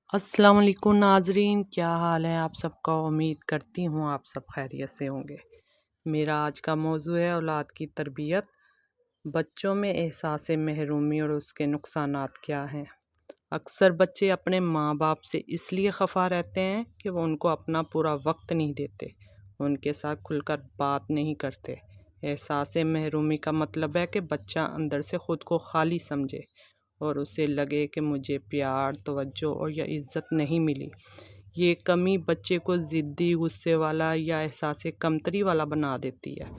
السلام علیکم ناظرین، کیا حال ہے آپ سب کا؟ امید کرتی ہوں آپ سب خیریت سے ہوں گے۔ میرا آج کا موضوع ہے اولاد کی تربیت۔ بچوں میں احساس محرومی اور اس کے نقصانات کیا ہیں؟ اکثر بچے اپنے ماں باپ سے اس لیے خفا رہتے ہیں کہ وہ ان کو اپنا پورا وقت نہیں دیتے، ان کے ساتھ کھل کر بات نہیں کرتے۔ احساس محرومی کا مطلب ہے کہ بچہ اندر سے خود کو خالی سمجھے اور اسے لگے کہ مجھے پیار، توجہ اور یا عزت نہیں ملی۔ یہ کمی بچے کو ضدی، غصے والا یا احساس کمتری والا بنا دیتی ہے۔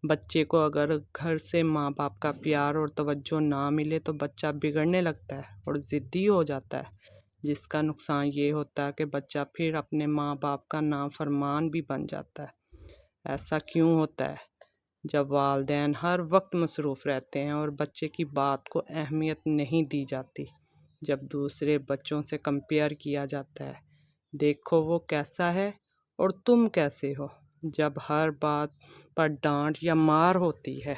بچے کو اگر گھر سے ماں باپ کا پیار اور توجہ نہ ملے تو بچہ بگڑنے لگتا ہے اور ضدی ہو جاتا ہے، جس کا نقصان یہ ہوتا ہے کہ بچہ پھر اپنے ماں باپ کا نافرمان بھی بن جاتا ہے۔ ایسا کیوں ہوتا ہے؟ جب والدین ہر وقت مصروف رہتے ہیں اور بچے کی بات کو اہمیت نہیں دی جاتی، جب دوسرے بچوں سے کمپیئر کیا جاتا ہے، دیکھو وہ کیسا ہے اور تم کیسے ہو، جب ہر بات پر ڈانٹ یا مار ہوتی ہے،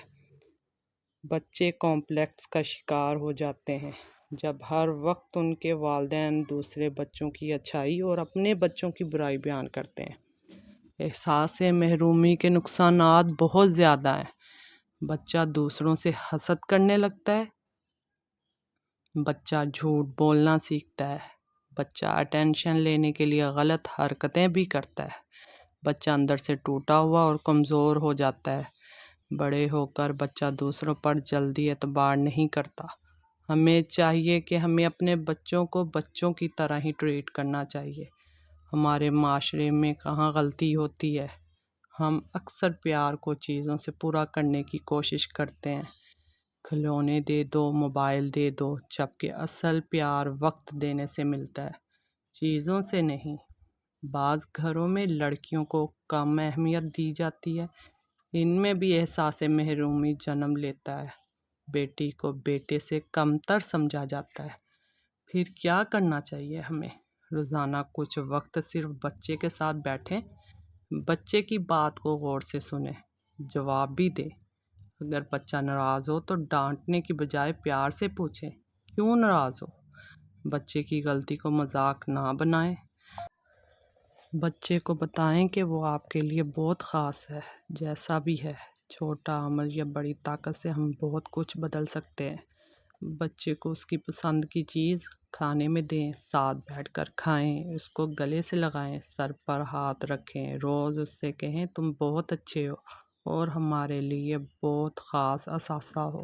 بچے کمپلیکس کا شکار ہو جاتے ہیں۔ جب ہر وقت ان کے والدین دوسرے بچوں کی اچھائی اور اپنے بچوں کی برائی بیان کرتے ہیں۔ احساس محرومی کے نقصانات بہت زیادہ ہیں۔ بچہ دوسروں سے حسد کرنے لگتا ہے، بچہ جھوٹ بولنا سیکھتا ہے، بچہ اٹینشن لینے کے لیے غلط حرکتیں بھی کرتا ہے، بچہ اندر سے ٹوٹا ہوا اور کمزور ہو جاتا ہے۔ بڑے ہو کر بچہ دوسروں پر جلدی اعتبار نہیں کرتا۔ ہمیں چاہیے کہ ہمیں اپنے بچوں کو بچوں کی طرح ہی ٹریٹ کرنا چاہیے۔ ہمارے معاشرے میں کہاں غلطی ہوتی ہے؟ ہم اکثر پیار کو چیزوں سے پورا کرنے کی کوشش کرتے ہیں۔ کھلونے دے دو، موبائل دے دو، جبکہ اصل پیار وقت دینے سے ملتا ہے، چیزوں سے نہیں۔ بعض گھروں میں لڑکیوں کو کم اہمیت دی جاتی ہے، ان میں بھی احساس محرومی جنم لیتا ہے۔ بیٹی کو بیٹے سے کمتر سمجھا جاتا ہے۔ پھر کیا کرنا چاہیے ہمیں؟ روزانہ کچھ وقت صرف بچے کے ساتھ بیٹھیں، بچے کی بات کو غور سے سنیں، جواب بھی دیں۔ اگر بچہ ناراض ہو تو ڈانٹنے کی بجائے پیار سے پوچھیں کیوں ناراض ہو۔ بچے کی غلطی کو مذاق نہ بنائیں۔ بچے کو بتائیں کہ وہ آپ کے لیے بہت خاص ہے، جیسا بھی ہے۔ چھوٹا عمل یا بڑی طاقت سے ہم بہت کچھ بدل سکتے ہیں۔ بچے کو اس کی پسند کی چیز کھانے میں دیں، ساتھ بیٹھ کر کھائیں، اس کو گلے سے لگائیں، سر پر ہاتھ رکھیں، روز اس سے کہیں تم بہت اچھے ہو اور ہمارے لیے بہت خاص اثاثہ ہو۔